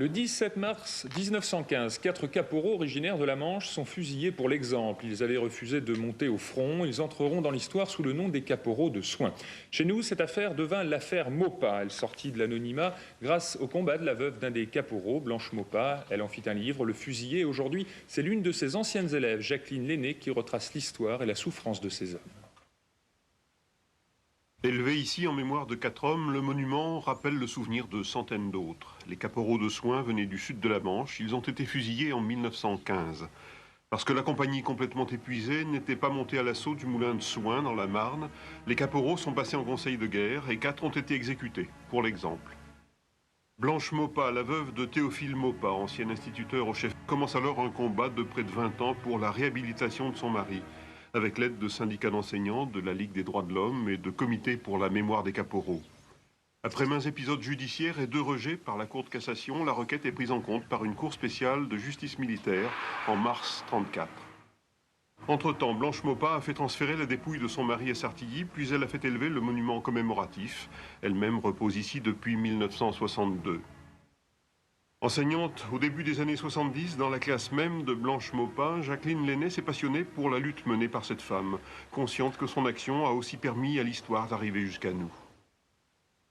Le 17 mars 1915, 4 caporaux originaires de la Manche sont fusillés pour l'exemple. Ils avaient refusé de monter au front. Ils entreront dans l'histoire sous le nom des caporaux de soins. Chez nous, cette affaire devint l'affaire Maupas. Elle sortit de l'anonymat grâce au combat de la veuve d'un des caporaux, Blanche Maupas. Elle en fit un livre, Le Fusillé. Aujourd'hui, c'est l'une de ses anciennes élèves, Jacqueline Lenné, qui retrace l'histoire et la souffrance de ces hommes. Élevé ici en mémoire de 4 hommes, le monument rappelle le souvenir de centaines d'autres. Les caporaux de soins venaient du sud de la Manche. Ils ont été fusillés en 1915. Parce que la compagnie complètement épuisée n'était pas montée à l'assaut du moulin de Soins dans la Marne, les caporaux sont passés en conseil de guerre et 4 ont été exécutés, pour l'exemple. Blanche Maupas, la veuve de Théophile Maupas, ancien instituteur au chef, commence alors un combat de près de 20 ans pour la réhabilitation de son mari, avec l'aide de syndicats d'enseignants, de la Ligue des droits de l'homme et de comités pour la mémoire des caporaux. Après maints épisodes judiciaires et 2 rejets par la Cour de cassation, la requête est prise en compte par une cour spéciale de justice militaire en mars 1934. Entre-temps, Blanche Maupas a fait transférer la dépouille de son mari à Sartilly, puis elle a fait élever le monument commémoratif. Elle-même repose ici depuis 1962. Enseignante au début des années 70, dans la classe même de Blanche Maupas, Jacqueline Lenné s'est passionnée pour la lutte menée par cette femme, consciente que son action a aussi permis à l'histoire d'arriver jusqu'à nous.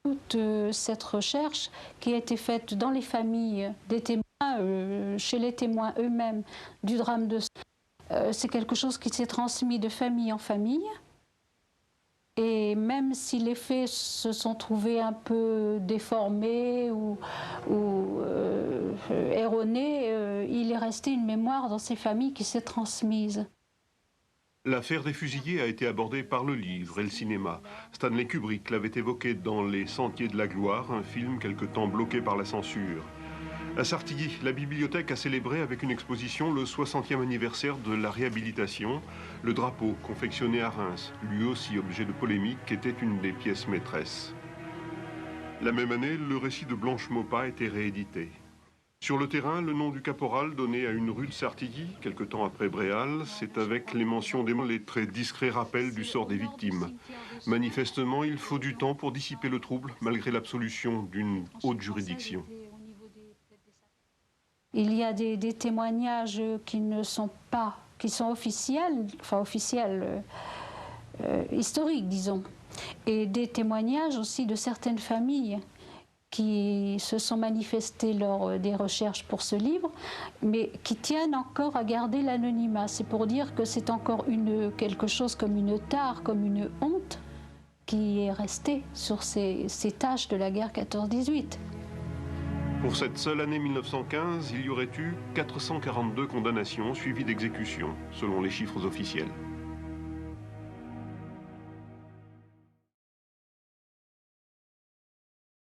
Toute cette recherche qui a été faite dans les familles des témoins, chez les témoins eux-mêmes du drame de c'est quelque chose qui s'est transmis de famille en famille. Et même si les faits se sont trouvés un peu déformés ou erronés, il est resté une mémoire dans ces familles qui s'est transmise. L'affaire des fusillés a été abordée par le livre et le cinéma. Stanley Kubrick l'avait évoqué dans Les Sentiers de la Gloire, un film quelque temps bloqué par la censure. À Sartilly, la bibliothèque a célébré avec une exposition le 60e anniversaire de la réhabilitation. Le drapeau, confectionné à Reims, lui aussi objet de polémique, était une des pièces maîtresses. La même année, le récit de Blanche Maupas a été réédité. Sur le terrain, le nom du caporal donné à une rue de Sartilly, quelque temps après Bréal, c'est avec les mentions des mots les très discrets rappels du sort des victimes. Manifestement, il faut du temps pour dissiper le trouble, malgré l'absolution d'une haute juridiction. Il y a des témoignages qui ne sont pas, qui sont officiels, enfin officiels, historiques, disons, et des témoignages aussi de certaines familles qui se sont manifestées lors des recherches pour ce livre, mais qui tiennent encore à garder l'anonymat. C'est pour dire que c'est encore quelque chose comme une tare, comme une honte, qui est restée sur ces tâches de la guerre 14-18. Pour cette seule année 1915, il y aurait eu 442 condamnations suivies d'exécutions, selon les chiffres officiels.